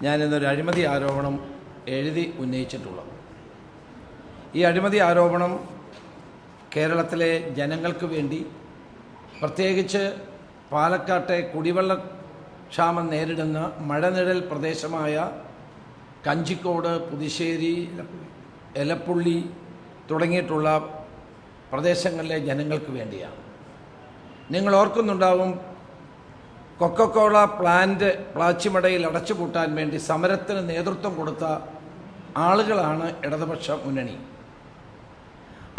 ഞാനിന്നൊരു അഴിമതി ആരോപണം എഴുതി ഉന്നയിച്ചിട്ടുള്ളത്. ഈ അഴിമതി ആരോപണം കേരളത്തിലെ ജനങ്ങൾക്ക് വേണ്ടി, പ്രത്യേകിച്ച് പാലക്കാട്ടെ കുടിവെള്ള ക്ഷാമം നേരിടുന്ന മഴനിഴൽ പ്രദേശമായ കഞ്ചിക്കോട്, പുതുശ്ശേരി, എലപ്പുള്ളി തുടങ്ങിയിട്ടുള്ള പ്രദേശങ്ങളിലെ ജനങ്ങൾക്ക് വേണ്ടിയാണ്. നിങ്ങൾ ഓർക്കുന്നുണ്ടാവും, കൊക്കക്കോള പ്ലാന്റ് പ്ലാച്ചിമടയിൽ അടച്ചുപൂട്ടാൻ വേണ്ടി സമരത്തിന് നേതൃത്വം കൊടുത്ത ആളുകളാണ് ഇടതുപക്ഷ മുന്നണി.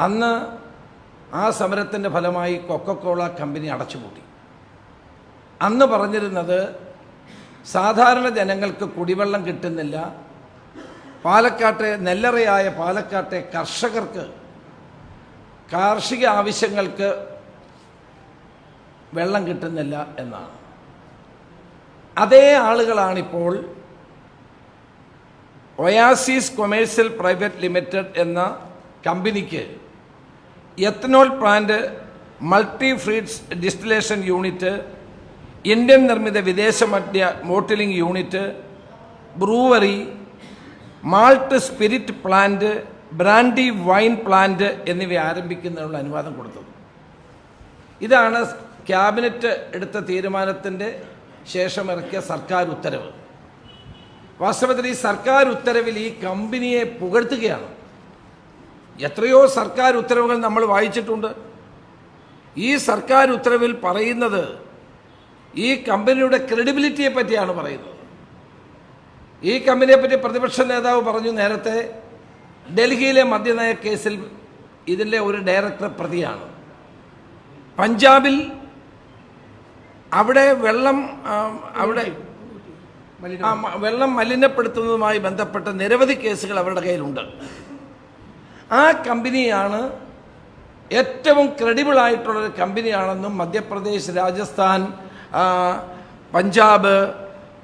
അന്ന് ആ സമരത്തിൻ്റെ ഫലമായി കൊക്കക്കോള കമ്പനി അടച്ചുപൂട്ടി. അന്ന് പറഞ്ഞിരുന്നത് സാധാരണ ജനങ്ങൾക്ക് കുടിവെള്ളം കിട്ടുന്നില്ല, പാലക്കാട്ടെ നെല്ലറയായ പാലക്കാട്ടെ കർഷകർക്ക് കാർഷിക ആവശ്യങ്ങൾക്ക് വെള്ളം കിട്ടുന്നില്ല എന്നാണ്. അതേ ആളുകളാണിപ്പോൾ ഒയാസിസ് കൊമേഴ്സ്യൽ പ്രൈവറ്റ് ലിമിറ്റഡ് എന്ന കമ്പനിക്ക് ethanol plant, multi feeds distillation unit, Indian നിർമ്മിത വിദേശ മദ്യ bottling unit, brewery, malt spirit plant, brandy wine plant എന്നിവ ആരംഭിക്കുന്നതിനുള്ള അനുവാദം കൊടുത്തത്. ഇതാണ് ക്യാബിനറ്റ് എടുത്ത തീരുമാനത്തിൻ്റെ ശേഷം ഇറക്കിയ സർക്കാർ ഉത്തരവ്. വാസ്തവത്തിൽ ഈ സർക്കാർ ഉത്തരവിൽ ഈ കമ്പനിയെ പുകഴ്ത്തുകയാണ്. എത്രയോ സർക്കാർ ഉത്തരവുകൾ നമ്മൾ വായിച്ചിട്ടുണ്ട്. ഈ സർക്കാർ ഉത്തരവിൽ പറയുന്നത് ഈ കമ്പനിയുടെ ക്രെഡിബിലിറ്റിയെ പറ്റിയാണ് പറയുന്നത്. ഈ കമ്പനിയെ പറ്റി പ്രതിപക്ഷ നേതാവ് പറഞ്ഞു നേരത്തെ, ഡൽഹിയിലെ മദ്യനയ കേസിൽ ഇതിൻ്റെ ഒരു ഡയറക്ടർ പ്രതിയാണ്. പഞ്ചാബിൽ അവിടെ വെള്ളം മലിനപ്പെടുത്തുന്നതുമായി ബന്ധപ്പെട്ട നിരവധി കേസുകൾ അവരുടെ കയ്യിലുണ്ട്. ആ കമ്പനിയാണ് ഏറ്റവും ക്രെഡിബിളായിട്ടുള്ളൊരു കമ്പനിയാണെന്നും മധ്യപ്രദേശ്, രാജസ്ഥാൻ, പഞ്ചാബ്,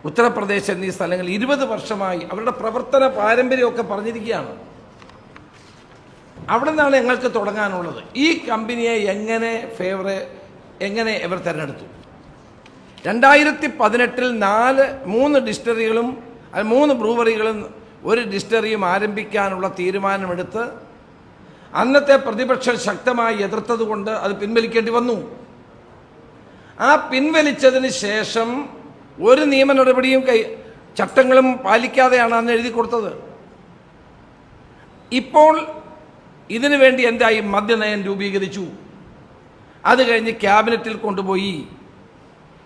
ഉത്തർപ്രദേശ് എന്നീ സ്ഥലങ്ങളിൽ 20 വർഷമായി അവരുടെ പ്രവർത്തന പാരമ്പര്യമൊക്കെ പറഞ്ഞിരിക്കുകയാണ്. അവിടെ നിന്നാണ് ഞങ്ങൾക്ക് തുടങ്ങാനുള്ളത്. ഈ കമ്പനിയെ എങ്ങനെ ഇവർ തിരഞ്ഞെടുത്തു? 2018-ൽ 3 ഡിസ്റ്റിലറികളും 3 ബ്രൂവറികളും 1 ഡിസ്റ്റിലറിയും ആരംഭിക്കാനുള്ള തീരുമാനമെടുത്ത് അന്നത്തെ പ്രതിപക്ഷം ശക്തമായി എതിർത്തതുകൊണ്ട് അത് പിൻവലിക്കേണ്ടി വന്നു. ആ പിൻവലിച്ചതിന് ശേഷം ഒരു നിയമ നടപടിയും ചട്ടങ്ങളും പാലിക്കാതെയാണ് അന്ന് എഴുതി കൊടുത്തത്. ഇപ്പോൾ ഇതിനു വേണ്ടി എന്തായി? മദ്യനയം രൂപീകരിച്ചു. അത് കഴിഞ്ഞ് ക്യാബിനറ്റിൽ കൊണ്ടുപോയി.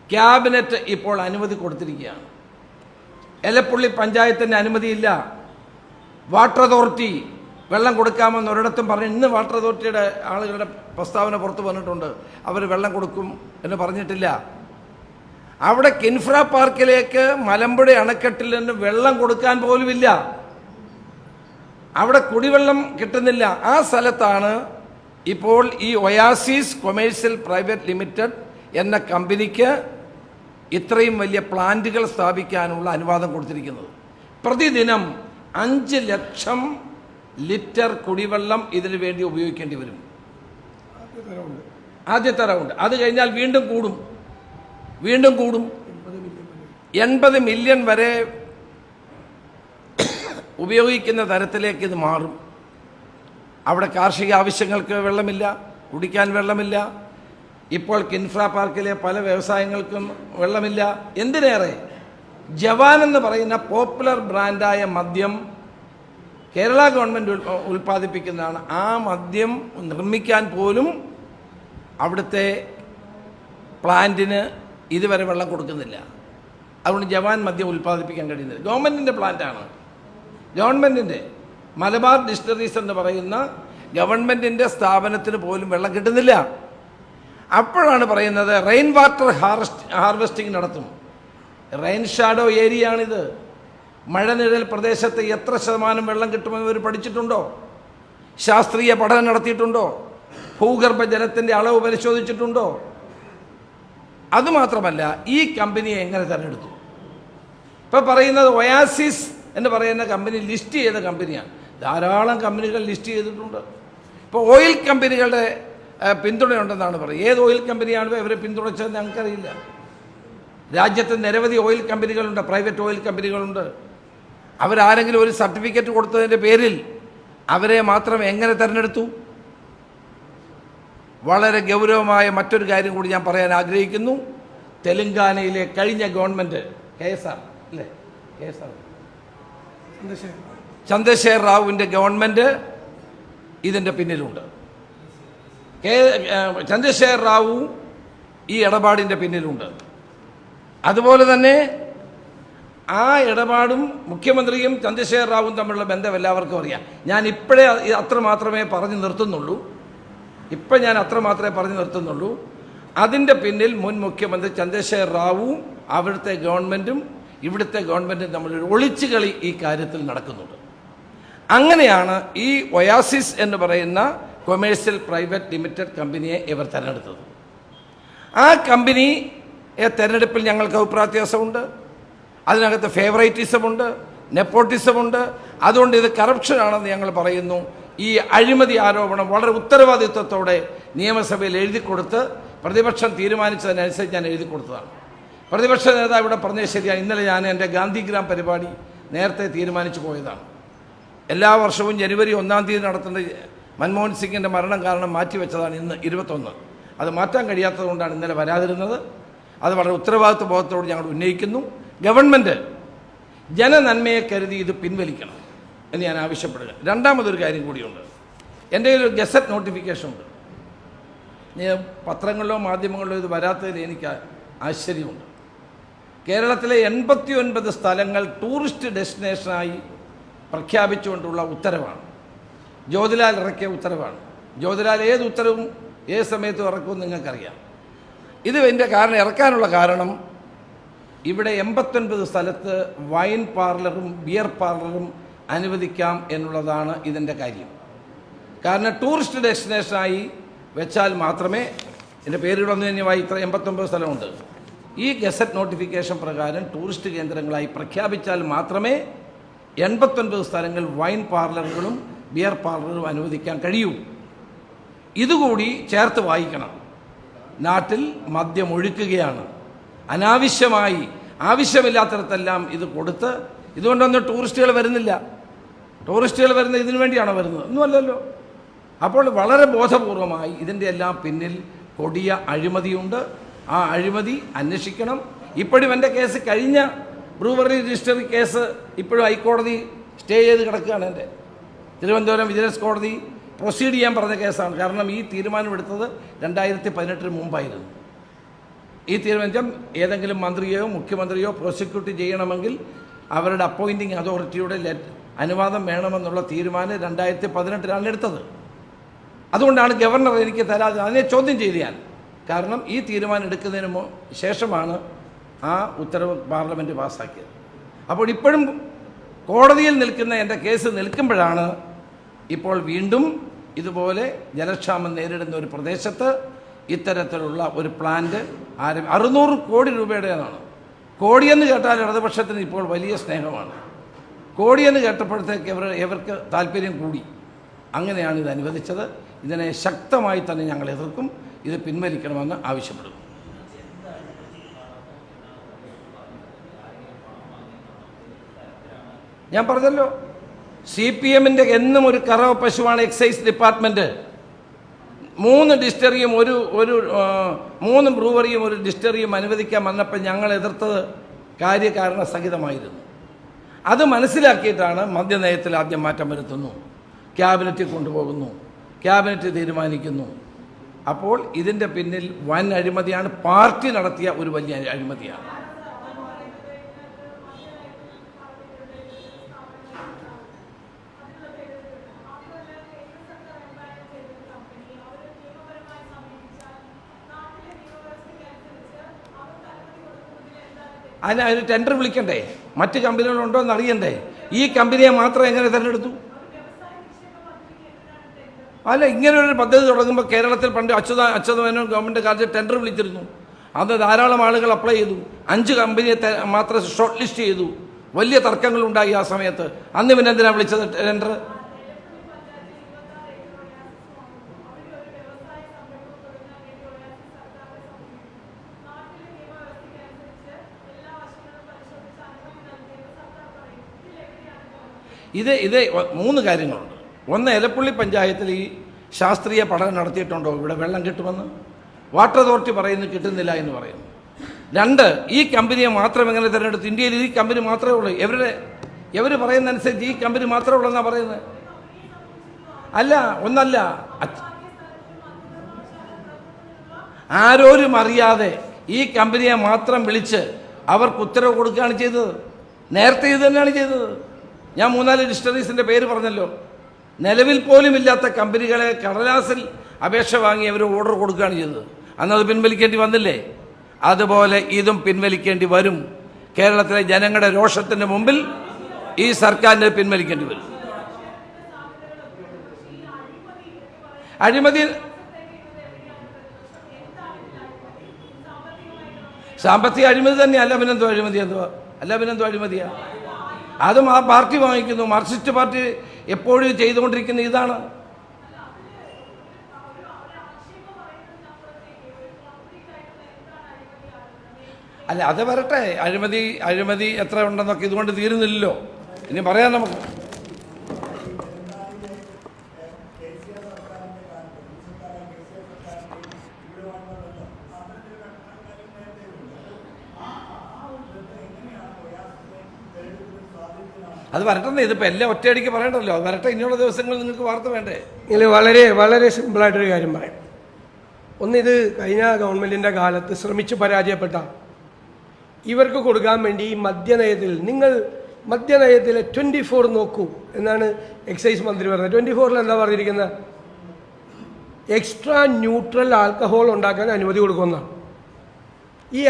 ക്യാബിനറ്റ് ഇപ്പോൾ അനുമതി കൊടുത്തിരിക്കുകയാണ്. എലപ്പുള്ളി പഞ്ചായത്തിൻ്റെ അനുമതിയില്ല. വാട്ടർ അതോറിറ്റി വെള്ളം കൊടുക്കാമെന്ന് ഒരിടത്തും പറഞ്ഞു. ഇന്ന് വാട്ടർ അതോറിറ്റിയുടെ ആളുകളുടെ പ്രസ്താവന പുറത്തു വന്നിട്ടുണ്ട്, അവർ വെള്ളം കൊടുക്കും എന്ന് പറഞ്ഞിട്ടില്ല. അവിടെ കിൻഫ്ര പാർക്കിലേക്ക് മലമ്പുഴ അണക്കെട്ടിൽ നിന്ന് വെള്ളം കൊടുക്കാൻ പോലുമില്ല. അവിടെ കുടിവെള്ളം കിട്ടുന്നില്ല. ആ സ്ഥലത്താണ് ഇപ്പോൾ ഈ ഒയാസിസ് കൊമേഴ്സ്യൽ പ്രൈവറ്റ് ലിമിറ്റഡ് എന്ന കമ്പനിക്ക് ഇത്രയും വലിയ പ്ലാന്റുകൾ സ്ഥാപിക്കാനുള്ള അനുവാദം കൊടുത്തിരിക്കുന്നത്. പ്രതിദിനം 5 ലക്ഷം ലിറ്റർ കുടിവെള്ളം ഇതിനു വേണ്ടി ഉപയോഗിക്കേണ്ടി വരും. ആദ്യത്തെ റൗണ്ട്. അത് കഴിഞ്ഞാൽ വീണ്ടും കൂടും. 80 മില്യൺ വരെ ഉപയോഗിക്കുന്ന തരത്തിലേക്ക് ഇത് മാറും. അവിടെ കാർഷിക ആവശ്യങ്ങൾക്ക് വെള്ളമില്ല, കുടിക്കാൻ വെള്ളമില്ല. ഇപ്പോൾ കിൻഫ്ര പാർക്കിലെ പല വ്യവസായങ്ങൾക്കും വെള്ളമില്ല. എന്തിനേറെ, ജവാൻ എന്ന് പറയുന്ന പോപ്പുലർ ബ്രാൻഡായ മദ്യം കേരള ഗവൺമെൻറ് ഉൽപ്പാദിപ്പിക്കുന്നതാണ്. ആ മദ്യം നിർമ്മിക്കാൻ പോലും അവിടുത്തെ പ്ലാന്റിന് ഇതുവരെ വെള്ളം കൊടുക്കുന്നില്ല. അതുകൊണ്ട് ജവാൻ മദ്യം ഉൽപ്പാദിപ്പിക്കാൻ കഴിയുന്നില്ല. ഗവൺമെൻറ്റിൻ്റെ പ്ലാന്റാണ്. ഗവൺമെൻറ്റിൻ്റെ മലബാർ ഡിസ്റ്റിലറീസ് എന്ന് പറയുന്ന ഗവൺമെൻറ്റിൻ്റെ സ്ഥാപനത്തിന് പോലും വെള്ളം കിട്ടുന്നില്ല. അപ്പോഴാണ് പറയുന്നത് റെയിൻ വാട്ടർ ഹാർവെസ്റ്റിംഗ് നടത്തും. റെയിൻ ഷാഡോ ഏരിയ ആണിത്. മഴനിഴൽ പ്രദേശത്ത് എത്ര ശതമാനം വെള്ളം കിട്ടുമെന്ന് ഇവർ പഠിച്ചിട്ടുണ്ടോ? ശാസ്ത്രീയ പഠനം നടത്തിയിട്ടുണ്ടോ? ഭൂഗർഭ ജലത്തിൻ്റെ അളവ് പരിശോധിച്ചിട്ടുണ്ടോ? അതുമാത്രമല്ല, ഈ കമ്പനിയെ എങ്ങനെ തിരഞ്ഞെടുത്തു? ഇപ്പോൾ പറയുന്നത് ഒയാസിസ് എന്ന് പറയുന്ന കമ്പനി ലിസ്റ്റ് ചെയ്ത കമ്പനിയാണ്. ധാരാളം കമ്പനികൾ ലിസ്റ്റ് ചെയ്തിട്ടുണ്ട്. ഇപ്പോൾ ഓയിൽ കമ്പനികളുടെ പിന്തുണയുണ്ടെന്നാണ് പറയുന്നത്. ഏത് ഓയിൽ കമ്പനിയാണ് ഇവരെ പിന്തുണച്ചതെന്ന് ഞങ്ങൾക്കറിയില്ല. രാജ്യത്ത് നിരവധി ഓയിൽ കമ്പനികളുണ്ട്, പ്രൈവറ്റ് ഓയിൽ കമ്പനികളുണ്ട്. അവരാരെങ്കിലും ഒരു സർട്ടിഫിക്കറ്റ് കൊടുത്തതിൻ്റെ പേരിൽ അവരെ മാത്രം എങ്ങനെ തിരഞ്ഞെടുത്തു? വളരെ ഗൗരവമായ മറ്റൊരു കാര്യം കൂടി ഞാൻ പറയാൻ ആഗ്രഹിക്കുന്നു. തെലങ്കാനയിലെ കഴിഞ്ഞ ഗവൺമെൻറ് ചന്ദ്രശേഖർ റാവുവിൻ്റെ ഗവൺമെൻറ് ഇതിൻ്റെ പിന്നിലുണ്ട്. ചന്ദ്രശേഖർ റാവു ഈ ഇടപാടിൻ്റെ പിന്നിലുണ്ട്. അതുപോലെ തന്നെ ആ ഇടപാടും മുഖ്യമന്ത്രിയും ചന്ദ്രശേഖർ റാവുവും തമ്മിലുള്ള ബന്ധം എല്ലാവർക്കും അറിയാം. ഞാൻ ഇപ്പോഴേ അത്ര മാത്രമേ പറഞ്ഞു നിർത്തുന്നുള്ളൂ. അതിൻ്റെ പിന്നിൽ മുൻ മുഖ്യമന്ത്രി ചന്ദ്രശേഖർ റാവുവും അവിടുത്തെ ഗവൺമെൻറ്റും ഇവിടുത്തെ ഗവൺമെൻറ്റും തമ്മിലൊരു ഒളിച്ചുകളി ഈ കാര്യത്തിൽ നടക്കുന്നുണ്ട്. അങ്ങനെയാണ് ഈ ഒയാസിസ് എന്ന് പറയുന്ന കൊമേഴ്സ്യൽ പ്രൈവറ്റ് ലിമിറ്റഡ് കമ്പനിയെ ഇവർ തിരഞ്ഞെടുത്തത്. ആ കമ്പനിയെ തിരഞ്ഞെടുപ്പിൽ ഞങ്ങൾക്ക് അഭിപ്രായ വ്യത്യാസമുണ്ട്. അതിനകത്ത് ഫേവറേറ്റിസമുണ്ട്, നെപ്പോട്ടിസമുണ്ട്. അതുകൊണ്ട് ഇത് കറപ്ഷനാണെന്ന് ഞങ്ങൾ പറയുന്നു. ഈ അഴിമതി ആരോപണം വളരെ ഉത്തരവാദിത്വത്തോടെ നിയമസഭയിൽ എഴുതി കൊടുത്ത് പ്രതിപക്ഷം തീരുമാനിച്ചതിനനുസരിച്ച് ഞാൻ എഴുതി കൊടുത്തതാണ്. പ്രതിപക്ഷ നേതാവ് ഇവിടെ പറഞ്ഞത് ശരിയാണ്. ഇന്നലെ ഞാൻ എൻ്റെ ഗാന്ധിഗ്രാം പരിപാടി നേരത്തെ തീരുമാനിച്ചു പോയതാണ്. എല്ലാ വർഷവും ജനുവരി 1-ാം തീയതി നടത്തേണ്ട മൻമോഹൻ സിംഗിൻ്റെ മരണം കാരണം മാറ്റിവെച്ചതാണ് ഇന്ന് 21. അത് മാറ്റാൻ കഴിയാത്തതുകൊണ്ടാണ് ഇന്നലെ വരാതിരുന്നത്. അത് വളരെ ഉത്തരവാദിത്വ ബോധത്തോട് ഞങ്ങൾ ഉന്നയിക്കുന്നു. ഗവൺമെൻറ് ജനനന്മയെ കരുതി ഇത് പിൻവലിക്കണം എന്ന് ഞാൻ ആവശ്യപ്പെടുക. രണ്ടാമതൊരു കാര്യം കൂടിയുണ്ട്. എൻ്റെ ഒരു ഗസറ്റ് നോട്ടിഫിക്കേഷൻ ഉണ്ട്. പത്രങ്ങളിലോ മാധ്യമങ്ങളിലോ ഇത് വരാത്തതിൽ എനിക്ക് ആശ്ചര്യമുണ്ട്. കേരളത്തിലെ 89 സ്ഥലങ്ങൾ ടൂറിസ്റ്റ് ഡെസ്റ്റിനേഷനായി പ്രഖ്യാപിച്ചുകൊണ്ടുള്ള ഉത്തരവാണ്. ജ്യോതിലാൽ ഇറക്കിയ ഉത്തരവാണ്. ജ്യോതിലാൽ ഏത് ഉത്തരവും ഏത് സമയത്തും ഇറക്കുമെന്ന് നിങ്ങൾക്കറിയാം. ഇത് എൻ്റെ ഇറക്കാനുള്ള കാരണം ഇവിടെ 89 സ്ഥലത്ത് വൈൻ പാർലറും ബിയർ പാർലറും അനുവദിക്കാം എന്നുള്ളതാണ് ഇതിൻ്റെ കാര്യം. കാരണം ടൂറിസ്റ്റ് ഡെസ്റ്റിനേഷനായി വെച്ചാൽ മാത്രമേ എൻ്റെ പേരുകളൊന്നും തന്നെയായി ഇത്ര 89 സ്ഥലമുണ്ട്. ഈ ഗസറ്റ് നോട്ടിഫിക്കേഷൻ പ്രകാരം ടൂറിസ്റ്റ് കേന്ദ്രങ്ങളായി പ്രഖ്യാപിച്ചാൽ മാത്രമേ 89 സ്ഥലങ്ങൾ വൈൻ പാർലറുകളും ബിയർ പാർലറും അനുവദിക്കാൻ കഴിയൂ. ഇതുകൂടി ചേർത്ത് വായിക്കണം. നാട്ടിൽ മദ്യം ഒഴുക്കുകയാണ് അനാവശ്യമായി. ആവശ്യമില്ലാത്തടത്തെല്ലാം ഇത് കൊടുത്ത് ഇതുകൊണ്ടൊന്നും ടൂറിസ്റ്റുകൾ വരുന്നില്ല. ടൂറിസ്റ്റുകൾ വരുന്നത് ഇതിനു വേണ്ടിയാണോ വരുന്നത്? ഒന്നുമല്ലല്ലോ. അപ്പോൾ വളരെ ബോധപൂർവമായി ഇതിൻ്റെ എല്ലാം പിന്നിൽ കൊടിയ അഴിമതിയുണ്ട്. ആ അഴിമതി അന്വേഷിക്കണം. ഇപ്പോഴും എൻ്റെ കേസ്, കഴിഞ്ഞ ബ്രൂവറി രജിസ്റ്ററി കേസ് ഇപ്പോഴും ഹൈക്കോടതി സ്റ്റേ ചെയ്ത് കിടക്കുകയാണ്. എൻ്റെ തിരുവനന്തപുരം വിജിലൻസ് കോടതി പ്രൊസീഡ് ചെയ്യാൻ പറഞ്ഞ കേസാണ്. കാരണം ഈ തീരുമാനമെടുത്തത് 2018 മുമ്പായിരുന്നു. ഈ തീരുമാനം ഏതെങ്കിലും മന്ത്രിയോ മുഖ്യമന്ത്രിയോ പ്രോസിക്യൂട്ട് ചെയ്യണമെങ്കിൽ അവരുടെ അപ്പോയിൻറ്റിംഗ് അതോറിറ്റിയുടെ അനുവാദം വേണമെന്നുള്ള തീരുമാനം 2018 എടുത്തത്. അതുകൊണ്ടാണ് ഗവർണർ എനിക്ക് തരാതെ അതിനെ ചോദ്യം ചെയ്ത് ഞാൻ. കാരണം ഈ തീരുമാനം എടുക്കുന്നതിന് ശേഷമാണ് ആ ഉത്തരവ് പാർലമെൻറ്റ് പാസ്സാക്കിയത്. അപ്പോൾ ഇപ്പോഴും കോടതിയിൽ നിൽക്കുന്ന എൻ്റെ കേസ് നിൽക്കുമ്പോഴാണ് ഇപ്പോൾ വീണ്ടും ഇതുപോലെ ജലക്ഷാമം നേരിടുന്ന ഒരു പ്രദേശത്ത് ഇത്തരത്തിലുള്ള ഒരു പ്ലാന്റ് 600 കോടി രൂപയുടേതാണ്. കോടിയെന്ന് കേട്ടാൽ ഇടതുപക്ഷത്തിന് ഇപ്പോൾ വലിയ സ്നേഹമാണ്. കോടിയെന്ന് കേട്ടപ്പോഴത്തേക്ക് ഇവർക്ക് താല്പര്യം കൂടി. അങ്ങനെയാണ് ഇത് അനുവദിച്ചത്. ഇതിനെ ശക്തമായി തന്നെ ഞങ്ങൾ എതിർക്കും. ഇത് പിൻവലിക്കണമെന്ന് ആവശ്യപ്പെടുന്നു. ഞാൻ പറഞ്ഞല്ലോ, CPM-ൻ്റെ എന്നും ഒരു കറവ പശുവാണ് എക്സൈസ് ഡിപ്പാർട്ട്മെൻറ്റ്. 3 ഡിസ്റ്ററിയും 3 ബ്രൂവറിയും 1 ഡിസ്റ്ററിയും അനുവദിക്കാൻ വന്നപ്പോൾ ഞങ്ങൾ എതിർത്തത് കാര്യകാരണ സഹിതമായിരുന്നു. അത് മനസ്സിലാക്കിയിട്ടാണ് മദ്യനയത്തിൽ ആദ്യം മാറ്റം വരുത്തുന്നു, ക്യാബിനറ്റിൽ കൊണ്ടുപോകുന്നു, ക്യാബിനറ്റ് തീരുമാനിക്കുന്നു. അപ്പോൾ ഇതിൻ്റെ പിന്നിൽ വൻ അഴിമതിയാണ്. പാർട്ടി നടത്തിയ ഒരു വലിയ അഴിമതിയാണ്. അതിന് ടെൻഡർ വിളിക്കണ്ടേ? മറ്റ് കമ്പനികളുണ്ടോ എന്ന് അറിയണ്ടേ? ഈ കമ്പനിയെ മാത്രം എങ്ങനെ തിരഞ്ഞെടുത്തു? അല്ല, ഇങ്ങനൊരു പദ്ധതി തുടങ്ങുമ്പോൾ കേരളത്തിൽ പണ്ട് അച്യുതമേനോൻ ഗവൺമെൻറ് കാലത്ത് ടെൻഡർ വിളിച്ചിരുന്നു. അത് ധാരാളം ആളുകൾ അപ്ലൈ ചെയ്തു. 5 കമ്പനിയെ മാത്രം ഷോർട്ട് ലിസ്റ്റ് ചെയ്തു. വലിയ തർക്കങ്ങളുണ്ടായി ആ സമയത്ത്. അന്ന് പിന്നെ എന്തിനാണ് വിളിച്ചത് ടെൻഡർ? ഇത് 3 കാര്യങ്ങളുണ്ട്. ഒന്ന്, എലപ്പുള്ളി പഞ്ചായത്തിൽ ഈ ശാസ്ത്രീയ പഠനം നടത്തിയിട്ടുണ്ടോ ഇവിടെ വെള്ളം കിട്ടുമെന്ന്? വാട്ടർ അതോറിറ്റി പറയുന്നു കിട്ടുന്നില്ല എന്ന് പറയുന്നു. 2, ഈ കമ്പനിയെ മാത്രം എങ്ങനെ തിരഞ്ഞെടുത്തു? ഇന്ത്യയിൽ ഈ കമ്പനി മാത്രമേ ഉള്ളൂ. ഇവർ പറയുന്നതനുസരിച്ച് ഈ കമ്പനി മാത്രമേ ഉള്ളൂ എന്നാണ് പറയുന്നത്. അല്ല, ഒന്നല്ല, ആരോരും അറിയാതെ ഈ കമ്പനിയെ മാത്രം വിളിച്ച് അവർക്ക് ഉത്തരവ് കൊടുക്കുകയാണ് ചെയ്തത്. നേരത്തെ ഇത് തന്നെയാണ് ചെയ്തത്. ഞാൻ 3-4 ഡിസ്റ്ററീസിൻ്റെ പേര് പറഞ്ഞല്ലോ. നിലവിൽ പോലും ഇല്ലാത്ത കമ്പനികളെ കടലാസിൽ അപേക്ഷ വാങ്ങി അവർ ഓർഡർ കൊടുക്കുകയാണ് ചെയ്തത്. അന്നത് പിൻവലിക്കേണ്ടി വന്നില്ലേ? അതുപോലെ ഇതും പിൻവലിക്കേണ്ടി വരും. കേരളത്തിലെ ജനങ്ങളുടെ രോഷത്തിന് മുമ്പിൽ ഈ സർക്കാരിനെ പിൻവലിക്കേണ്ടി വരും. അഴിമതി, സാമ്പത്തിക അഴിമതി തന്നെ. അല്ല പിന്നെന്തോ അഴിമതിയാ? അതും ആ പാർട്ടി വാങ്ങിക്കുന്നു. മാർക്സിസ്റ്റ് പാർട്ടി എപ്പോഴും ചെയ്തുകൊണ്ടിരിക്കുന്ന ഇതാണ്. അല്ല, അത് വരട്ടെ. അഴിമതി എത്ര ഉണ്ടെന്നൊക്കെ ഇതുകൊണ്ട് തീരുന്നില്ലല്ലോ. ഇനി പറയാം നമുക്ക്. അത് വരട്ടെ. ഇതിപ്പോൾ എല്ലാം ഒറ്റയടിക്ക് പറയണ്ടല്ലോ. അത് വരട്ടെ. ഇനിയുള്ള ദിവസങ്ങളിൽ നിങ്ങൾക്ക് വാർത്ത വേണ്ടേ? ഇതിൽ വളരെ വളരെ സിമ്പിളായിട്ടൊരു കാര്യം പറയാം. ഒന്ന്, ഇത് കഴിഞ്ഞ ഗവൺമെൻറ്റിൻ്റെ കാലത്ത് ശ്രമിച്ച് പരാജയപ്പെട്ട ഇവർക്ക് കൊടുക്കാൻ വേണ്ടി ഈ മദ്യനയത്തിൽ, നിങ്ങൾ മദ്യനയത്തിലെ 24 നോക്കൂ എന്നാണ് എക്സൈസ് മന്ത്രി പറഞ്ഞത്. 24 എന്താ പറഞ്ഞിരിക്കുന്നത്? എക്സ്ട്രാ ന്യൂട്രൽ ആൽക്കഹോൾ ഉണ്ടാക്കാൻ അനുമതി കൊടുക്കുമെന്നാണ്. ഈ